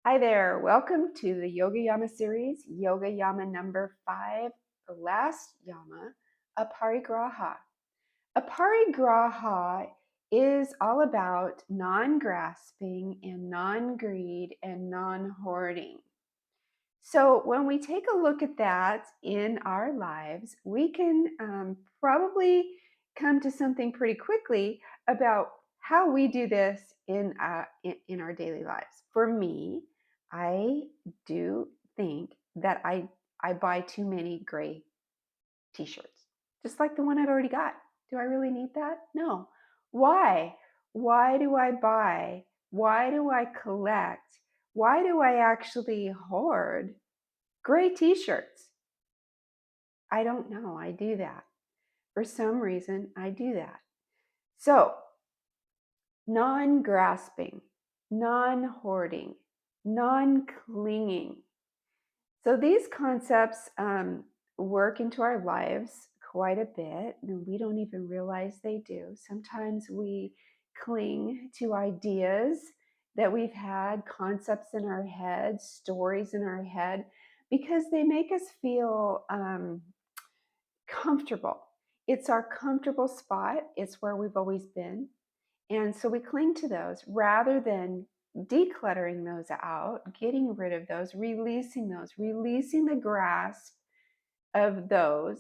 Hi there, welcome to the Yoga Yama series, Yoga Yama number 5, the last Yama, Aparigraha. Aparigraha is all about non-grasping and non-greed and non-hoarding. So when we take a look at that in our lives, we can probably come to something pretty quickly about how we do this in our daily lives. For me, I do think that I buy too many gray t-shirts, just like the one I've already got. Do I really need that? No. Why? Why do I buy? Why do I collect? Why do I actually hoard gray t-shirts? I don't know. I do that. For some reason, I do that. So, non-grasping, non-hoarding, non-clinging. So these concepts work into our lives quite a bit, and we don't even realize they do. Sometimes we cling to ideas that we've had, concepts in our head, stories in our head, because they make us feel comfortable. It's our comfortable spot. It's where we've always been. And so we cling to those rather than decluttering those out, getting rid of those, releasing the grasp of those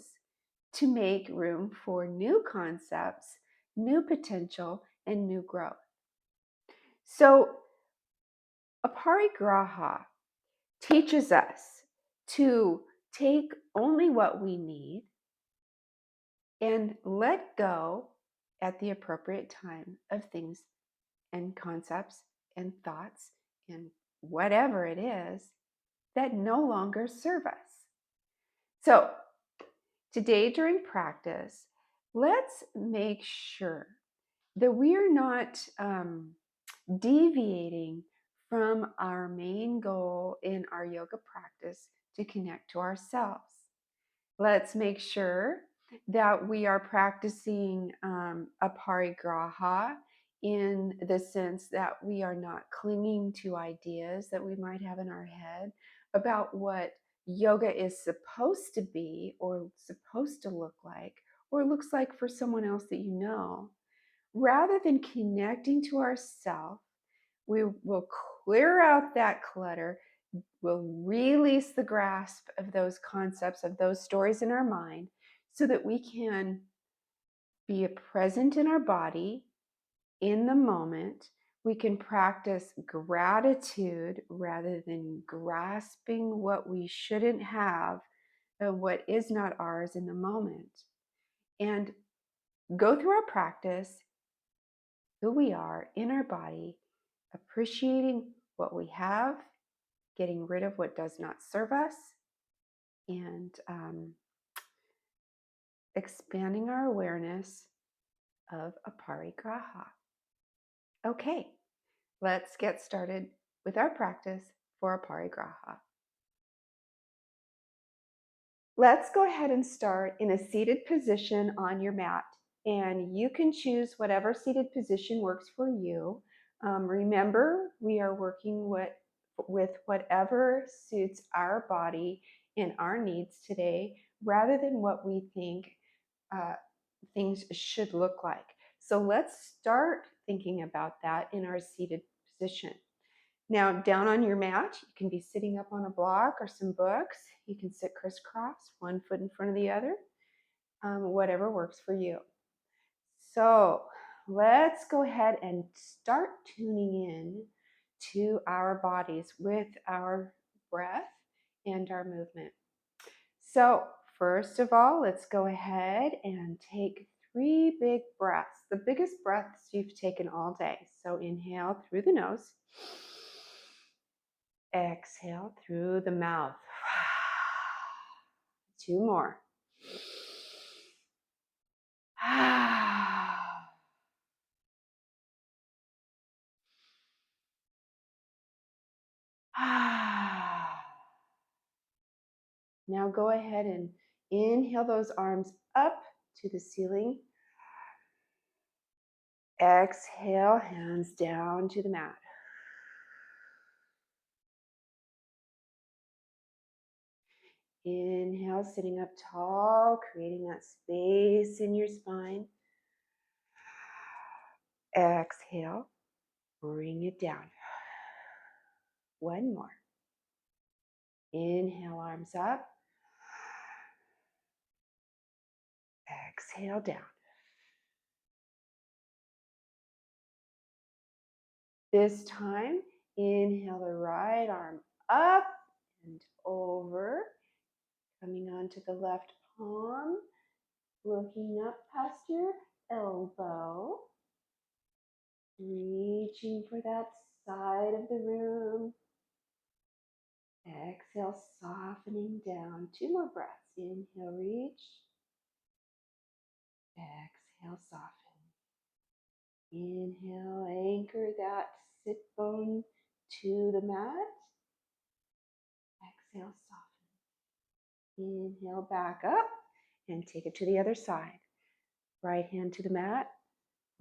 to make room for new concepts, new potential, and new growth. So Aparigraha teaches us to take only what we need and let go at the appropriate time of things and concepts and thoughts and whatever it is that no longer serve us. So, today during practice, let's make sure that we are not deviating from our main goal in our yoga practice to connect to ourselves. Let's make sure that we are practicing aparigraha in the sense that we are not clinging to ideas that we might have in our head about what yoga is supposed to be or supposed to look like or looks like for someone else that you know. Rather than connecting to ourself, we will clear out that clutter. We'll release the grasp of those concepts, of those stories in our mind, so that we can be present in our body in the moment. We can practice gratitude rather than grasping what we shouldn't have and what is not ours in the moment. And go through our practice, who we are in our body, appreciating what we have, getting rid of what does not serve us, and expanding our awareness of Aparigraha. Okay, let's get started with our practice for Aparigraha. Let's go ahead and start in a seated position on your mat. And you can choose whatever seated position works for you. Remember, we are working with whatever suits our body and our needs today, rather than what we think things should look like. So let's start thinking about that in our seated position. Now, down on your mat, you can be sitting up on a block or some books. You can sit crisscross, one foot in front of the other, whatever works for you. So let's go ahead and start tuning in to our bodies with our breath and our movement. So first of all, let's go ahead and take 3 big breaths, the biggest breaths you've taken all day. So inhale through the nose. Exhale through the mouth. 2 more. Now go ahead and inhale those arms up to the ceiling. Exhale, hands down to the mat. Inhale, sitting up tall, creating that space in your spine. Exhale, bring it down. One more. Inhale, arms up. Exhale, down. This time, inhale the right arm up and over, coming onto the left palm, looking up past your elbow, reaching for that side of the room. Exhale, softening down. 2 more breaths. Inhale, reach. Exhale, soften. Inhale, anchor that sit bone to the mat. Exhale, soften. Inhale, back up and take it to the other side. Right hand to the mat.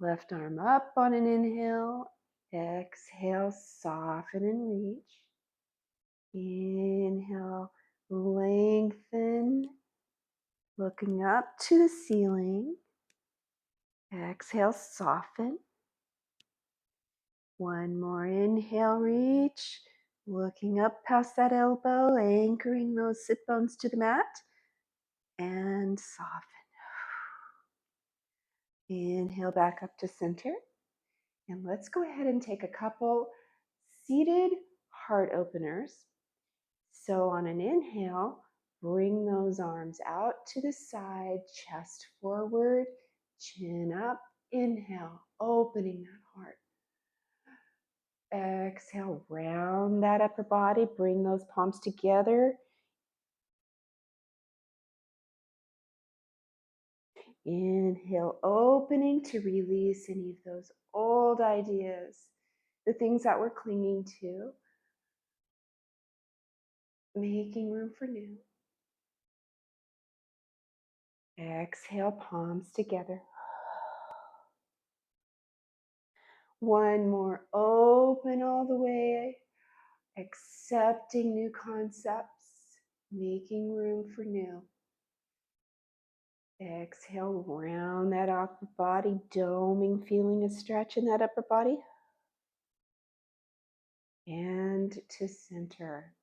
Left arm up on an inhale. Exhale, soften and reach. Inhale, lengthen, looking up to the ceiling. Exhale, soften. One more inhale, reach, looking up past that elbow, anchoring those sit bones to the mat, and soften. Inhale back up to center. And let's go ahead and take a couple seated heart openers. So on an inhale, bring those arms out to the side, chest forward, chin up. Inhale, opening that heart. Exhale, round that upper body, bring those palms together. Inhale, opening to release any of those old ideas, the things that we're clinging to, making room for new. Exhale, palms together. One more, open all the way, accepting new concepts, making room for new. Exhale, round that upper body, doming, feeling a stretch in that upper body. And to center.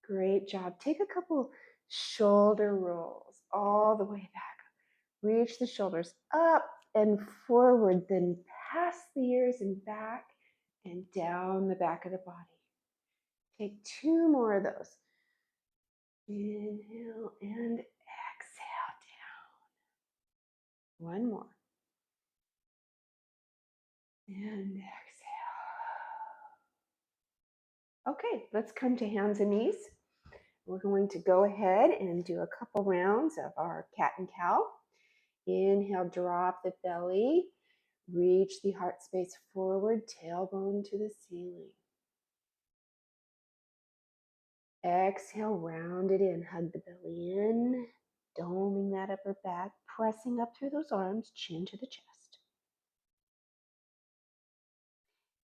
Great job. Take a couple shoulder rolls all the way back. Reach the shoulders up and forward, then past the ears and back and down the back of the body. Take 2 more of those. Inhale and exhale down. One more. And exhale. Okay, let's come to hands and knees. We're going to go ahead and do a couple rounds of our cat and cow. Inhale, drop the belly. Reach the heart space forward, tailbone to the ceiling. Exhale, round it in, hug the belly in, doming that upper back, pressing up through those arms, chin to the chest.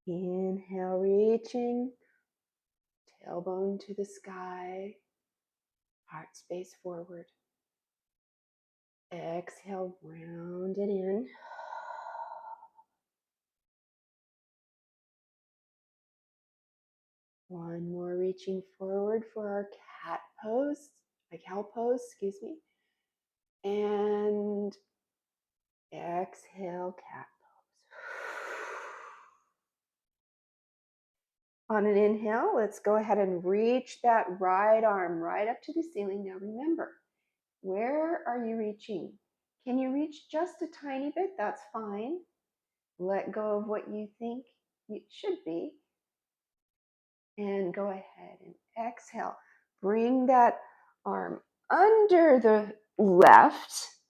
Inhale, reaching, tailbone to the sky, heart space forward. Exhale, round it in. One more, reaching forward for our cat pose, cow pose, excuse me. And exhale, cat pose. On an inhale, let's go ahead and reach that right arm right up to the ceiling. Now remember, where are you reaching? Can you reach just a tiny bit? That's fine. Let go of what you think it should be. And go ahead and exhale. Bring that arm under the left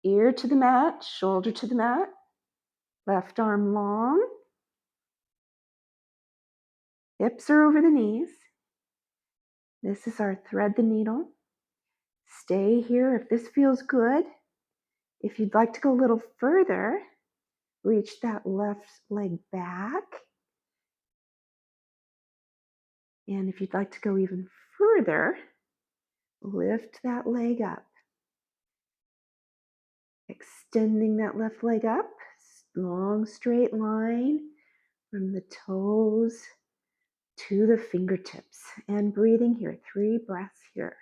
ear to the mat, shoulder to the mat, left arm long, hips are over the knees. This is our thread the needle. Stay here if this feels good. If you'd like to go a little further, reach that left leg back. And if you'd like to go even further, Lift that leg up. Extending that left leg up. Long straight line from the toes to the fingertips. And breathing here. 3 breaths here.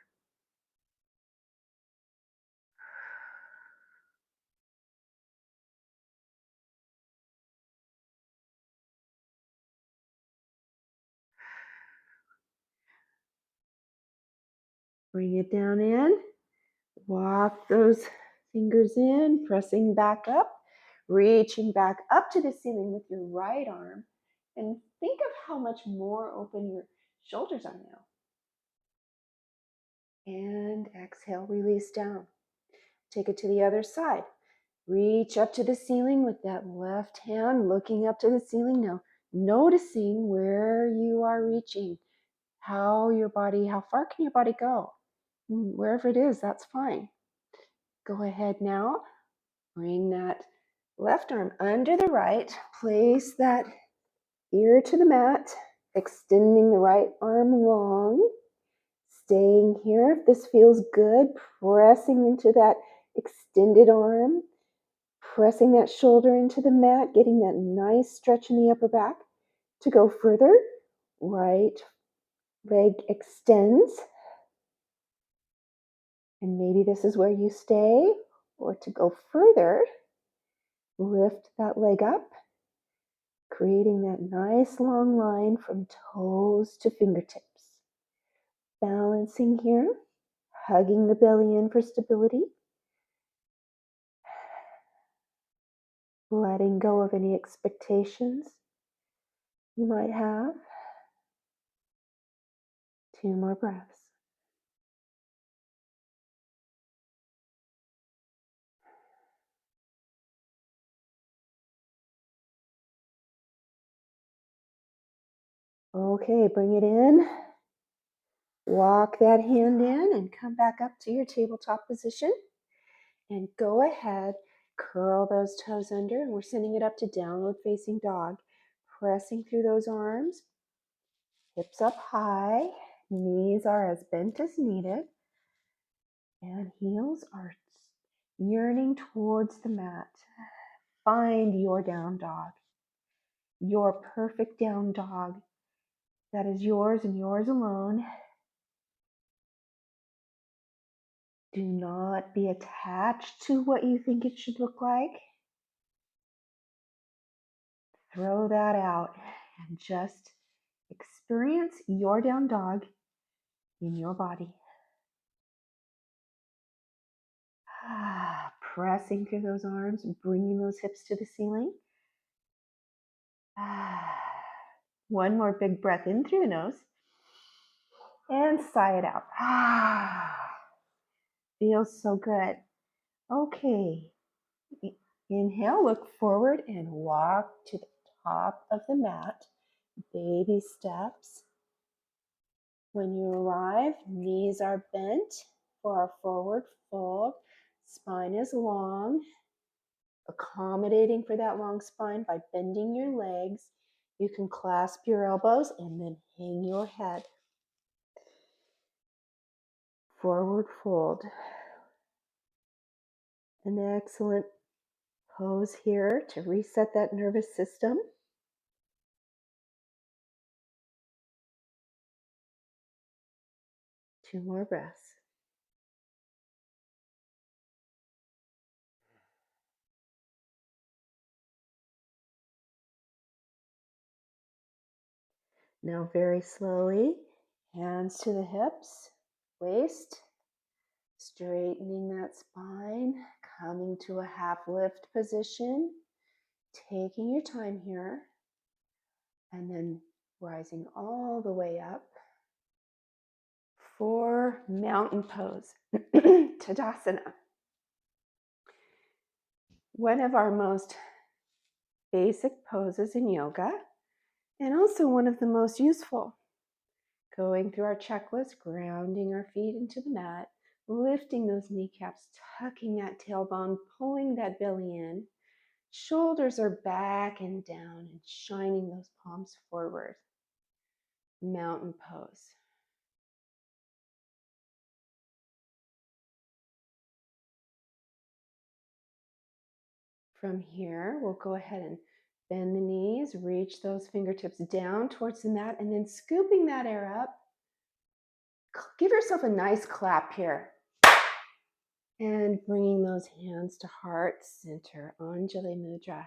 Bring it down in. Walk those fingers in, pressing back up, reaching back up to the ceiling with your right arm. And think of how much more open your shoulders are now. And exhale, release down. Take it to the other side. Reach up to the ceiling with that left hand, looking up to the ceiling now, noticing where you are reaching, how far can your body go? Wherever it is, that's fine. Go ahead now. Bring that left arm under the right. Place that ear to the mat, extending the right arm long. Staying here. If this feels good, pressing into that extended arm, pressing that shoulder into the mat, getting that nice stretch in the upper back. To go further, right leg extends. And maybe this is where you stay. Or to go further, lift that leg up, creating that nice long line from toes to fingertips. Balancing here, hugging the belly in for stability. Letting go of any expectations you might have. 2 more breaths. Okay, bring it in. Walk that hand in and come back up to your tabletop position. And go ahead, curl those toes under, and we're sending it up to downward facing dog. Pressing through those arms, hips up high, knees are as bent as needed, and heels are yearning towards the mat. Find your down dog, your perfect down dog that is yours and yours alone. Do not be attached to what you think it should look like. Throw that out and just experience your down dog in your body. Pressing through those arms, bringing those hips to the ceiling. One more big breath in through the nose. And sigh it out. Feels so good. Okay. Inhale, look forward and walk to the top of the mat. Baby steps. When you arrive, knees are bent for our forward fold. Spine is long. Accommodating for that long spine by bending your legs. You can clasp your elbows and then hang your head. Forward fold. An excellent pose here to reset that nervous system. Two more breaths. Now very slowly, hands to the hips, waist, straightening that spine, coming to a half lift position, taking your time here, and then rising all the way up for mountain pose, Tadasana. One of our most basic poses in yoga, and also one of the most useful. Going through our checklist, grounding our feet into the mat, lifting those kneecaps, tucking that tailbone, pulling that belly in. Shoulders are back and down and shining those palms forward. Mountain pose. From here, we'll go ahead and bend the knees, reach those fingertips down towards the mat, and then scooping that air up. Give yourself a nice clap here. And bringing those hands to heart center, Anjali Mudra.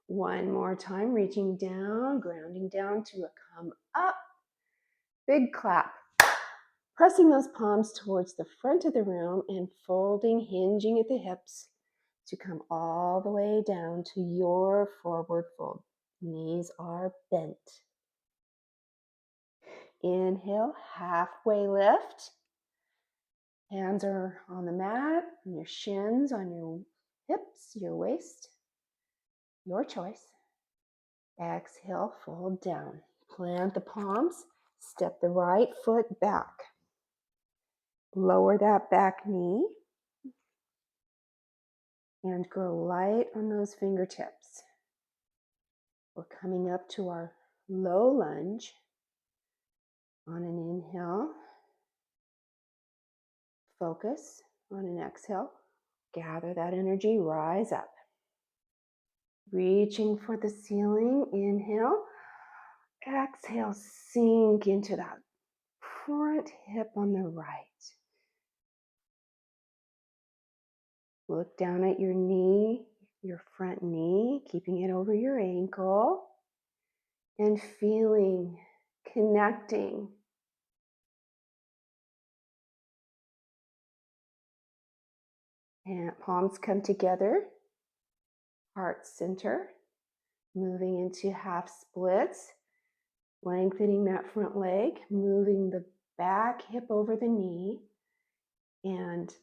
One more time, reaching down, grounding down to a come up. Big clap. Pressing those palms towards the front of the room and folding, hinging at the hips to come all the way down to your forward fold. Knees are bent. Inhale, halfway lift. Hands are on the mat, and your shins on your hips, your waist. Your choice. Exhale, fold down. Plant the palms, step the right foot back. Lower that back knee and grow light on those fingertips. We're coming up to our low lunge. On an inhale, focus. On an exhale, gather that energy, rise up. Reaching for the ceiling, inhale. Exhale, sink into that front hip on the right. Look down at your knee, your front knee, keeping it over your ankle, and feeling, connecting. And palms come together, heart center, moving into half splits, lengthening that front leg, moving the back hip over the knee, and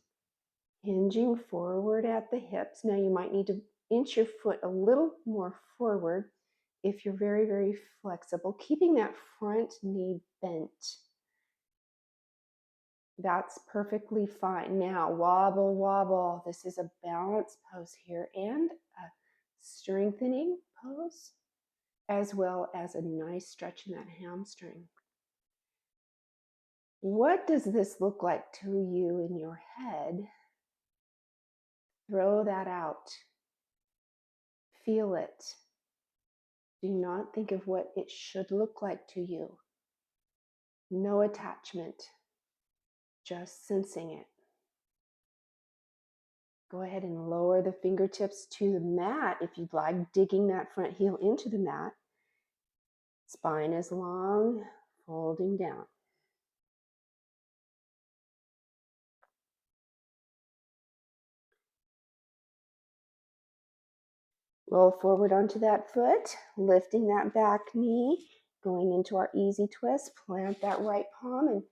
hinging forward at the hips. Now you might need to inch your foot a little more forward if you're very, very flexible, keeping that front knee bent. That's perfectly fine. Now, wobble, wobble. This is a balance pose here and a strengthening pose, as well as a nice stretch in that hamstring. What does this look like to you in your head? Throw that out. Feel it. Do not think of what it should look like to you. No attachment, just sensing it. Go ahead and lower the fingertips to the mat if you'd like, digging that front heel into the mat. Spine is long, folding down. Roll forward onto that foot, lifting that back knee, going into our easy twist. Plant that right palm and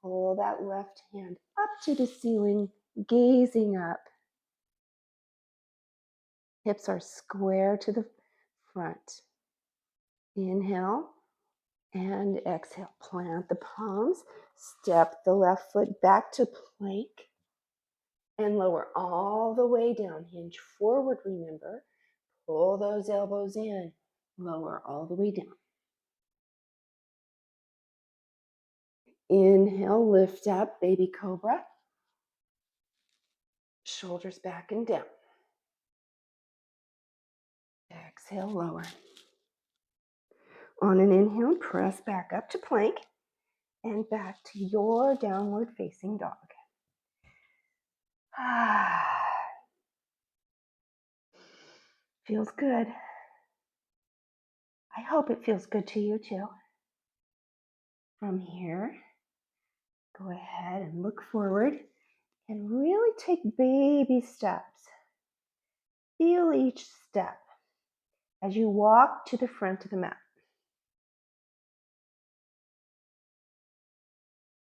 pull that left hand up to the ceiling, gazing up. Hips are square to the front. Inhale and exhale. Plant the palms. Step the left foot back to plank and lower all the way down. Hinge forward, remember. Pull those elbows in. Lower all the way down. Inhale, lift up, baby cobra. Shoulders back and down. Exhale, lower. On an inhale, press back up to plank and back to your downward facing dog. Feels good. I hope it feels good to you too. From here, go ahead and look forward and really take baby steps. Feel each step as you walk to the front of the mat.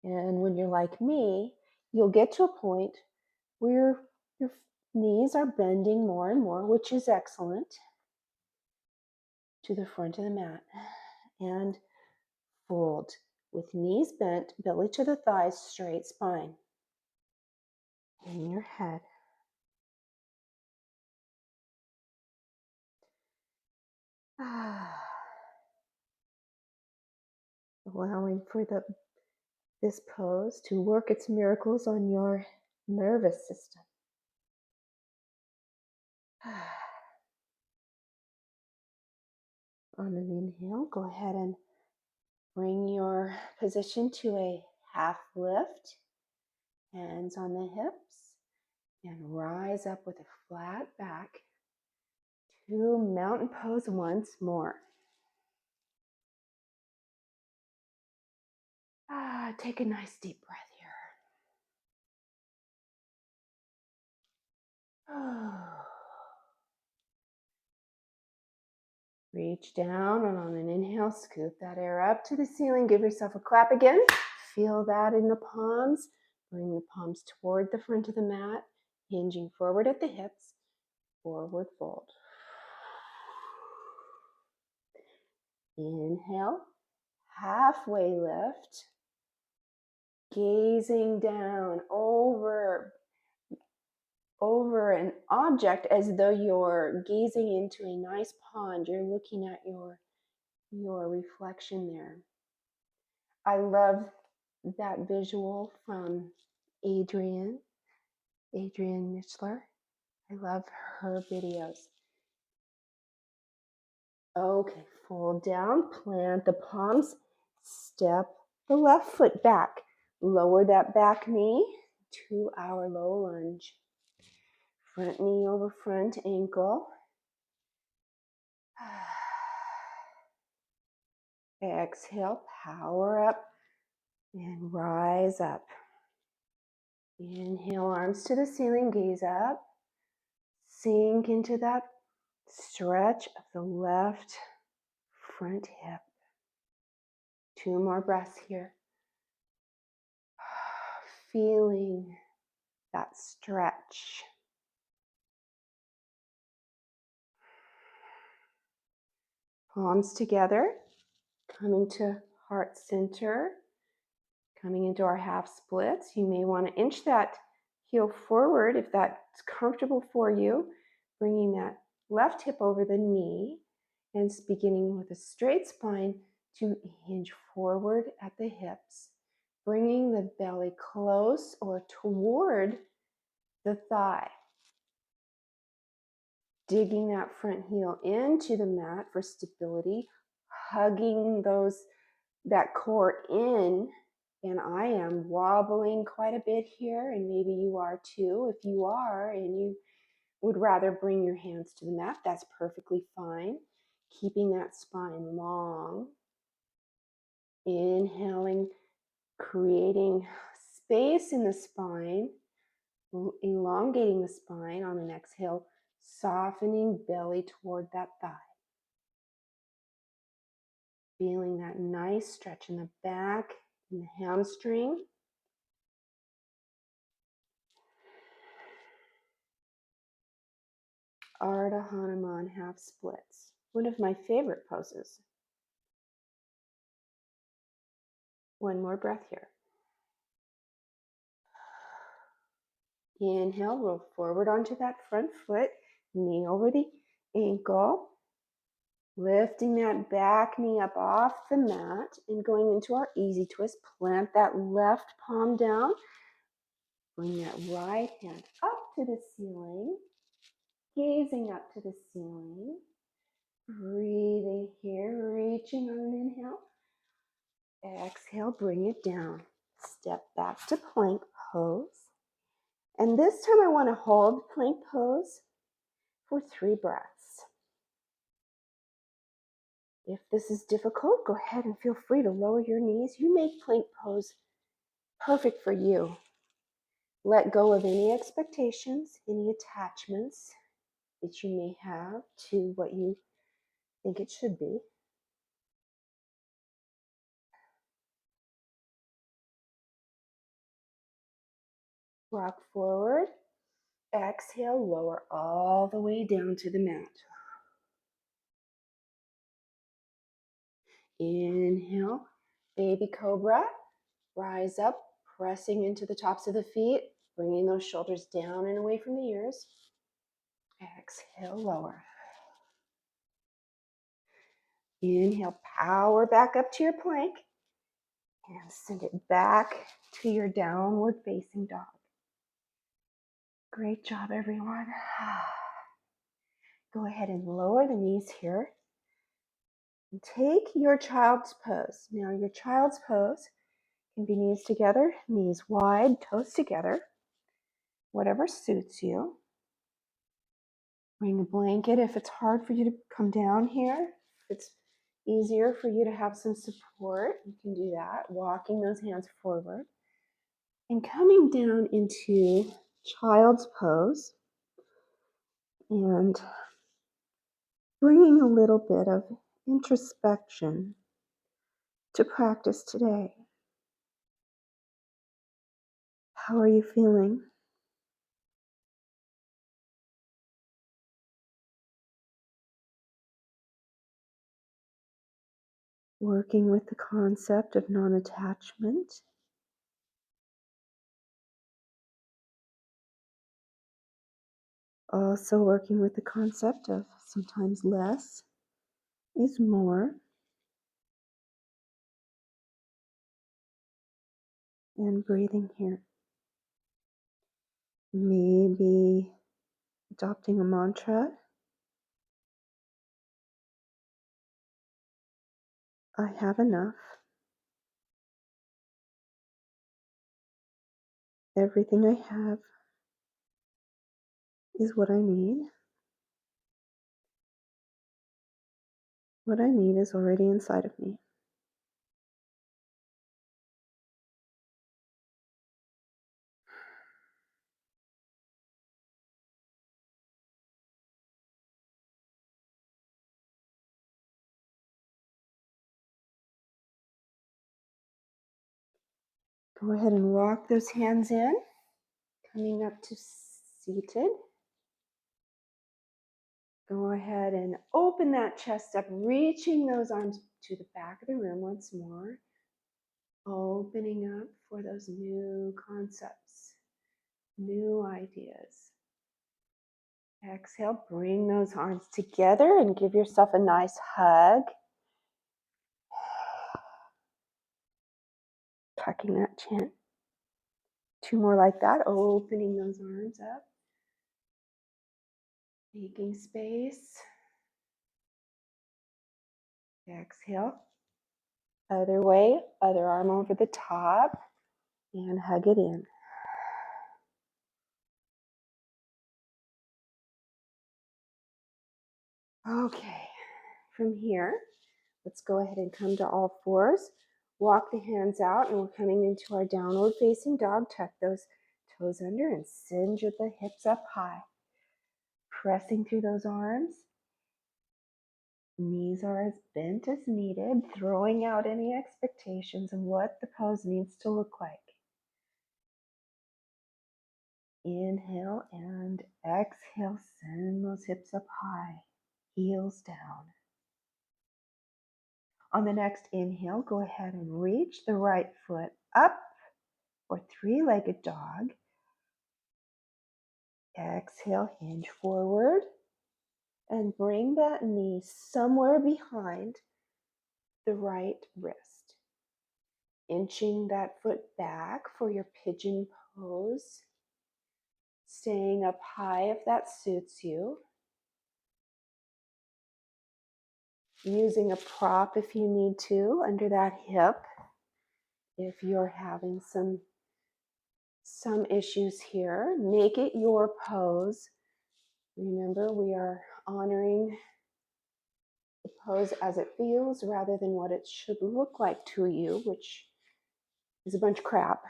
And when you're like me, you'll get to a point where your knees are bending more and more, which is excellent, to the front of the mat. And fold with knees bent, belly to the thighs, straight spine. In your head. Allowing for this pose to work its miracles on your nervous system. On an inhale, go ahead and bring your position to a half lift, hands on the hips, and rise up with a flat back to mountain pose once more. Take a nice deep breath here. Reach down, and on an inhale, scoop that air up to the ceiling. Give yourself a clap again. Feel that in the palms. Bring the palms toward the front of the mat, hinging forward at the hips. Forward fold. Inhale, halfway lift. Gazing down over an object as though you're gazing into a nice pond. You're looking at your reflection there. I love that visual from Adrienne Michler. I love her videos. Okay, fold down, plant the palms, step the left foot back. Lower that back knee to our low lunge. Front knee over front ankle. Exhale, power up and rise up. Inhale, arms to the ceiling, gaze up. Sink into that stretch of the left front hip. 2 more breaths here. Feeling that stretch. Palms together, coming to heart center, coming into our half splits. You may want to inch that heel forward if that's comfortable for you, bringing that left hip over the knee and beginning with a straight spine to hinge forward at the hips, bringing the belly close or toward the thigh. Digging that front heel into the mat for stability, hugging that core in, and I am wobbling quite a bit here, and maybe you are too. If you are and you would rather bring your hands to the mat, that's perfectly fine. Keeping that spine long. Inhaling, creating space in the spine, elongating the spine on an exhale, softening belly toward that thigh. Feeling that nice stretch in the back, in the hamstring. Ardha Hanuman half splits. One of my favorite poses. One more breath here. Inhale, roll forward onto that front foot, knee over the ankle. Lifting that back knee up off the mat and going into our easy twist. Plant that left palm down. Bring that right hand up to the ceiling. Gazing up to the ceiling. Breathing here, reaching on an inhale. Exhale, bring it down. Step back to plank pose. And this time I want to hold plank pose for 3 breaths. If this is difficult, go ahead and feel free to lower your knees. You make plank pose perfect for you. Let go of any expectations, any attachments that you may have to what you think it should be. Rock forward. Exhale, lower all the way down to the mat. Inhale, baby cobra. Rise up, pressing into the tops of the feet, bringing those shoulders down and away from the ears. Exhale, lower. Inhale, power back up to your plank and send it back to your downward facing dog. Great job, everyone. Go ahead and lower the knees here. And take your child's pose. Now your child's pose can be knees together, knees wide, toes together, whatever suits you. Bring a blanket if it's hard for you to come down here. If it's easier for you to have some support, you can do that. Walking those hands forward. And coming down into child's pose and bringing a little bit of introspection to practice today. How are you feeling? Working with the concept of non-attachment. Also working with the concept of sometimes less is more. And breathing here. Maybe adopting a mantra. I have enough. Everything I have is what I need. What I need is already inside of me. Go ahead and walk those hands in, coming up to seated. Go ahead and open that chest up, reaching those arms to the back of the room once more. Opening up for those new concepts, new ideas. Exhale, bring those arms together and give yourself a nice hug. Tucking that chin. 2 more like that, opening those arms up. Making space. Exhale. Other way, other arm over the top, and hug it in. Okay, from here, let's go ahead and come to all fours. Walk the hands out, and we're coming into our downward facing dog. Tuck those toes under and cinch the hips up high. Pressing through those arms. Knees are as bent as needed, throwing out any expectations of what the pose needs to look like. Inhale and exhale, send those hips up high, heels down. On the next inhale, go ahead and reach the right foot up for 3-legged dog. Exhale, hinge forward, and bring that knee somewhere behind the right wrist. Inching that foot back for your pigeon pose. Staying up high if that suits you. Using a prop if you need to under that hip. If you're having some issues here, make it your pose. Remember, we are honoring the pose as it feels rather than what it should look like to you, which is a bunch of crap.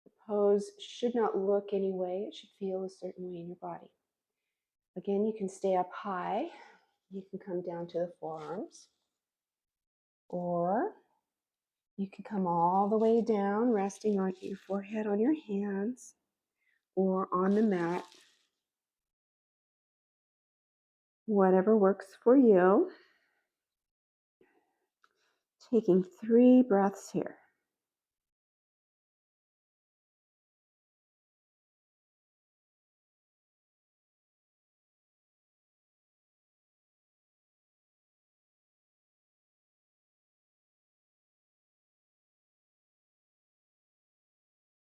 The pose should not look any way. It should feel a certain way in your body. Again, you can stay up high. You can come down to the forearms. Or you can come all the way down, resting on your forehead on your hands or on the mat. Whatever works for you. Taking 3 breaths here.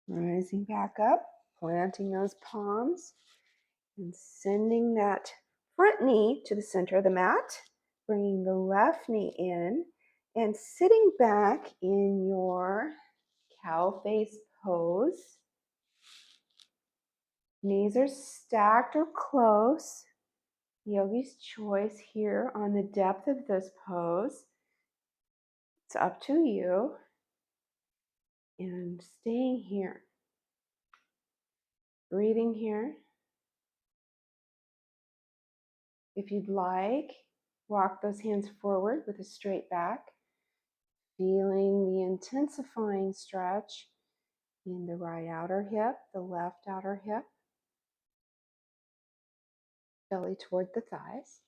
Rising back up, planting those palms, And sending that front knee to the center of the mat, bringing the left knee in, and sitting back in your cow face pose. Knees are stacked or close. Yogi's choice here on the depth of this pose. It's up to you. And staying here. Breathing here. If you'd like, walk those hands forward with a straight back. Feeling the intensifying stretch in the right outer hip, the left outer hip, belly toward the thighs.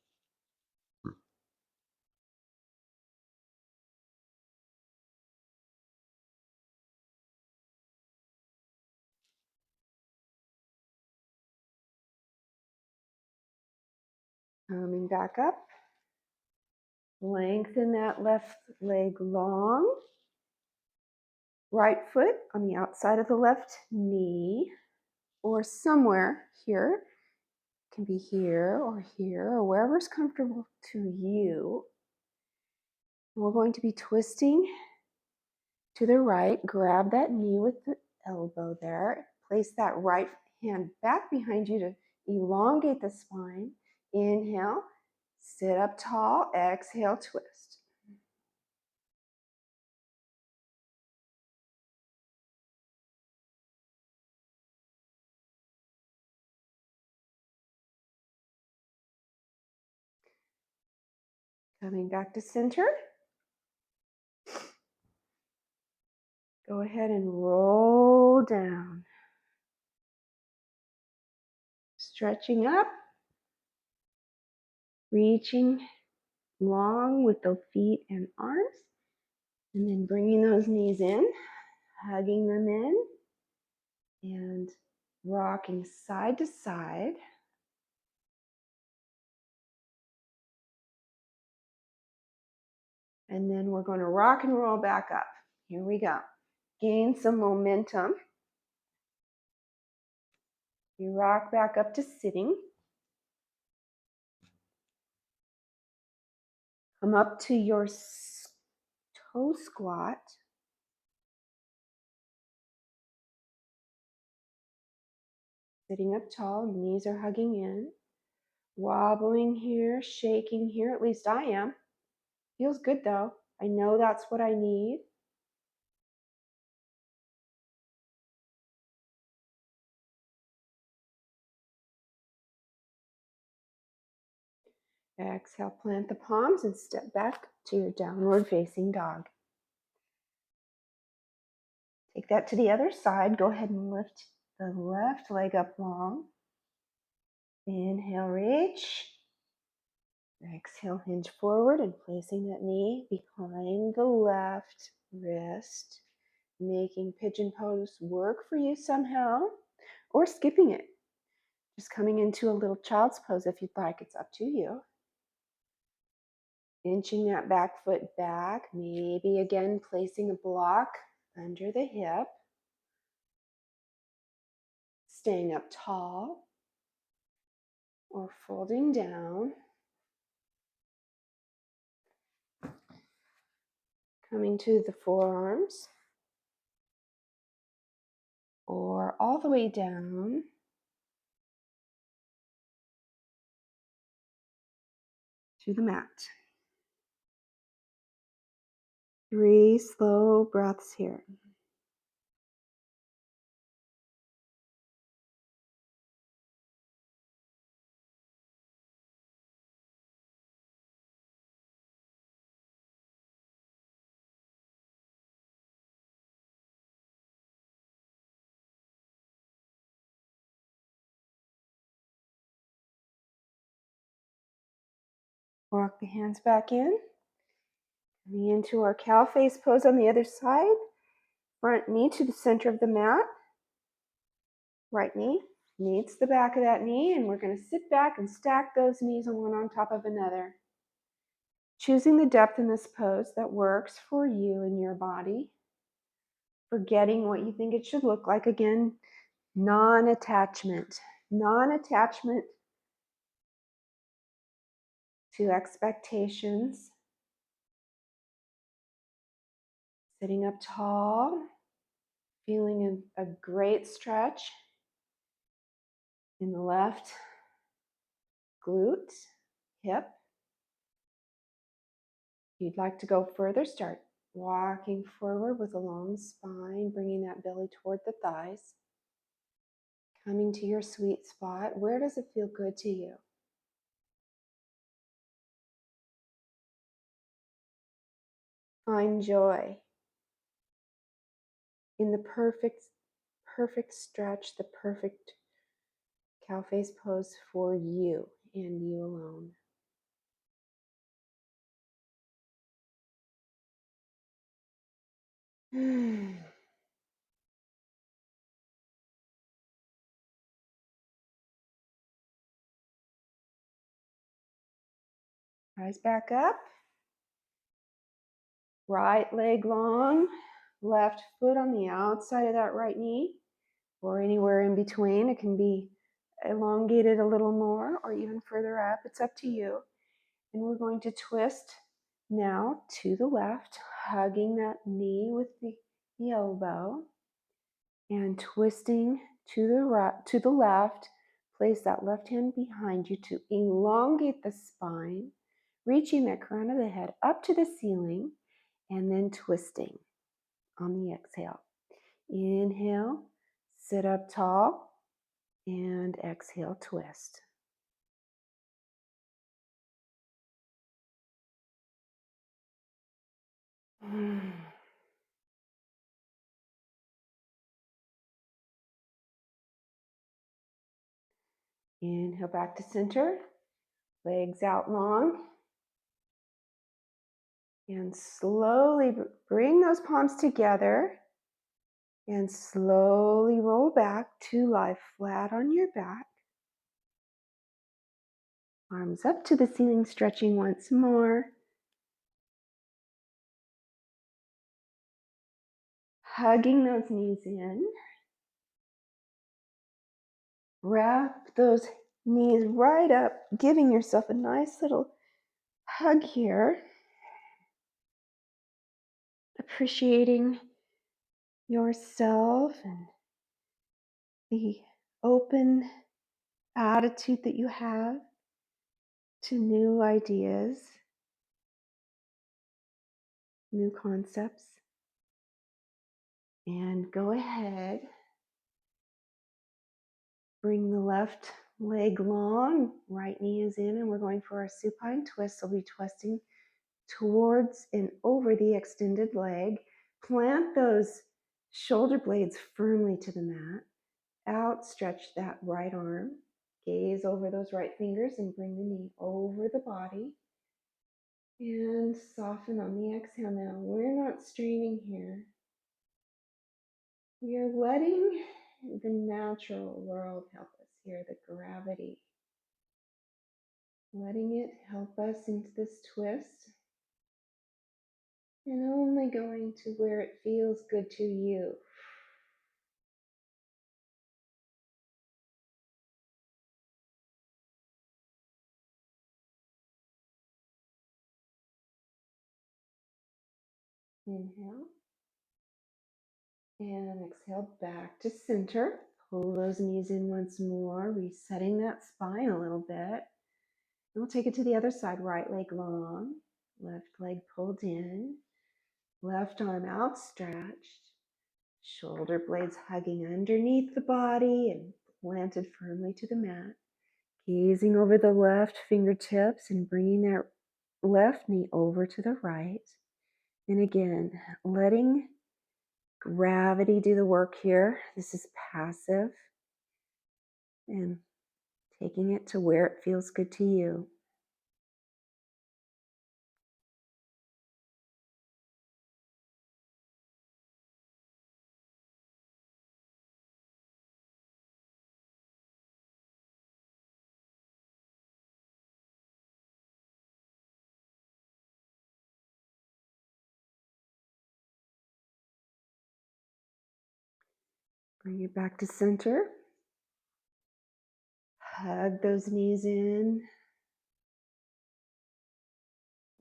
Coming back up. Lengthen that left leg long. Right foot on the outside of the left knee, or somewhere here. Can be here or wherever's comfortable to you. We're going to be twisting to the right. Grab that knee with the elbow there. Place that right hand back behind you to elongate the spine. Inhale, sit up tall. Exhale, twist. Coming back to center. Go ahead and roll down. Stretching up. Reaching long with the feet and arms. And then bringing those knees in. Hugging them in. And rocking side to side. And then we're going to rock and roll back up. Here we go. Gain some momentum. You rock back up to sitting. Come up to your toe squat. Sitting up tall, knees are hugging in. Wobbling here, shaking here, at least I am. Feels good though. I know that's what I need. Exhale, plant the palms and step back to your downward facing dog. Take that to the other side. Go ahead and lift the left leg up long. Inhale, reach. Exhale, hinge forward and placing that knee behind the left wrist. Making pigeon pose work for you somehow, or skipping it. Just coming into a little child's pose if you'd like. It's up to you. Inching that back foot back. Maybe again placing a block under the hip. Staying up tall or folding down. Coming to the forearms or all the way down to the mat. 3 slow breaths here. Walk the hands back in. Coming into our cow face pose on the other side. Front knee to the center of the mat. Right knee meets the back of that knee, and we're going to sit back and stack those knees one on top of another. Choosing the depth in this pose that works for you and your body. Forgetting what you think it should look like. Again, non-attachment. non-attachment to expectations. Sitting up tall, feeling a great stretch in the left glute, hip. If you'd like to go further, start walking forward with a long spine, bringing that belly toward the thighs. Coming to your sweet spot. Where does it feel good to you? Find joy in the perfect stretch, the perfect cow face pose for you and you alone. Rise back up. Right leg long, left foot on the outside of that right knee, or anywhere in between. It can be elongated a little more or even further up. It's up to you. And we're going to twist now to the left, hugging that knee with the elbow, and twisting to the left. Place that left hand behind you to elongate the spine, reaching that crown of the head up to the ceiling, and then twisting on the exhale. Inhale, sit up tall, and exhale, twist. Inhale back to center, legs out long, and slowly bring those palms together and slowly roll back to lie flat on your back. Arms up to the ceiling, stretching once more. Hugging those knees in. Wrap those knees right up, giving yourself a nice little hug here. Appreciating yourself and the open attitude that you have to new ideas, new concepts. And go ahead, bring the left leg long, right knee is in, and we're going for our supine twist. So we'll be twisting towards and over the extended leg. Plant those shoulder blades firmly to the mat. Outstretch that right arm. Gaze over those right fingers and bring the knee over the body. And soften on the exhale now. We're not straining here. We are letting the natural world help us here, the gravity. Letting it help us into this twist. And only going to where it feels good to you. Inhale. And exhale back to center. Pull those knees in once more, resetting that spine a little bit. And we'll take it to the other side. Right leg long, left leg pulled in, left arm outstretched, shoulder blades hugging underneath the body and planted firmly to the mat. Gazing over the left fingertips and bringing that left knee over to the right. And again, letting gravity do the work here. This is passive. And taking it to where it feels good to you. Bring it back to center. Hug those knees in.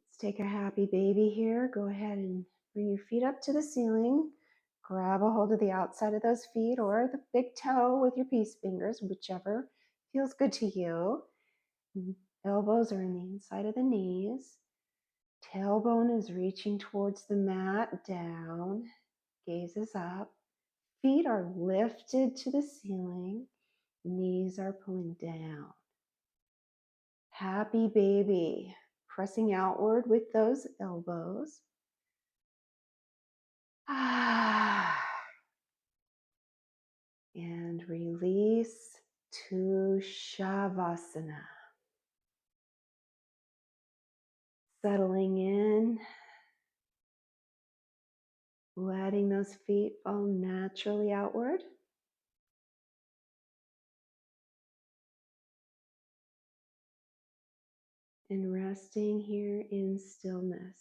Let's take a happy baby here. Go ahead and bring your feet up to the ceiling. Grab a hold of the outside of those feet or the big toe with your peace fingers, whichever feels good to you. Elbows are in the inside of the knees. Tailbone is reaching towards the mat, down. Gaze is up. Feet are lifted to the ceiling. Knees are pulling down. Happy baby. Pressing outward with those elbows. And release to Shavasana. Settling in, letting those feet fall naturally outward. And resting here in stillness.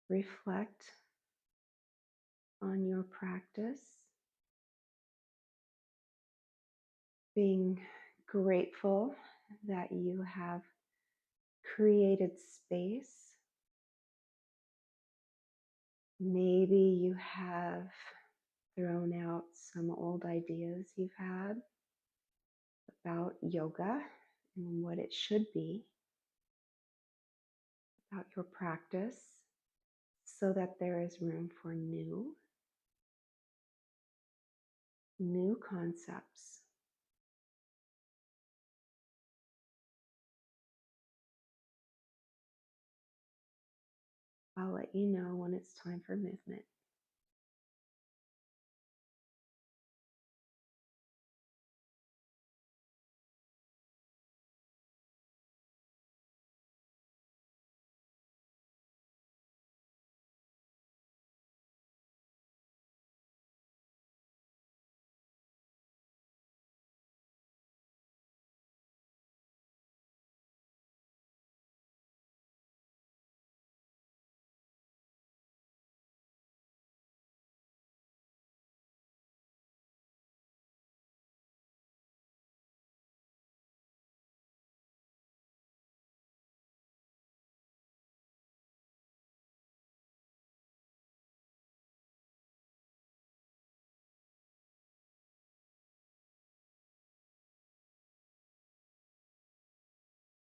Reflect on your practice, being grateful that you have created space. Maybe you have thrown out some old ideas you've had about yoga and what it should be, about your practice, so that there is room for new concepts. I'll let you know when it's time for movement.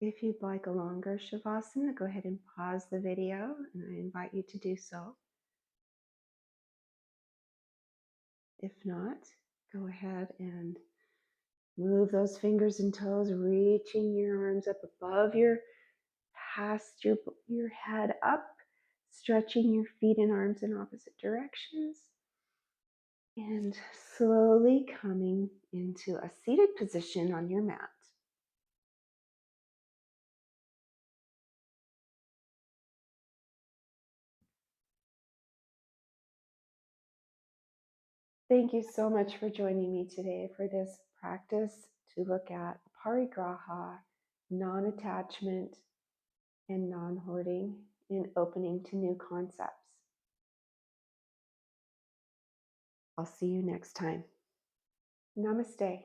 If you'd like a longer Shavasana, go ahead and pause the video, and I invite you to do so. If not, go ahead and move those fingers and toes, reaching your arms up above past your head up, stretching your feet and arms in opposite directions, and slowly coming into a seated position on your mat. Thank you so much for joining me today for this practice to look at Aparigraha, non-attachment, and non-hoarding, and opening to new concepts. I'll see you next time. Namaste.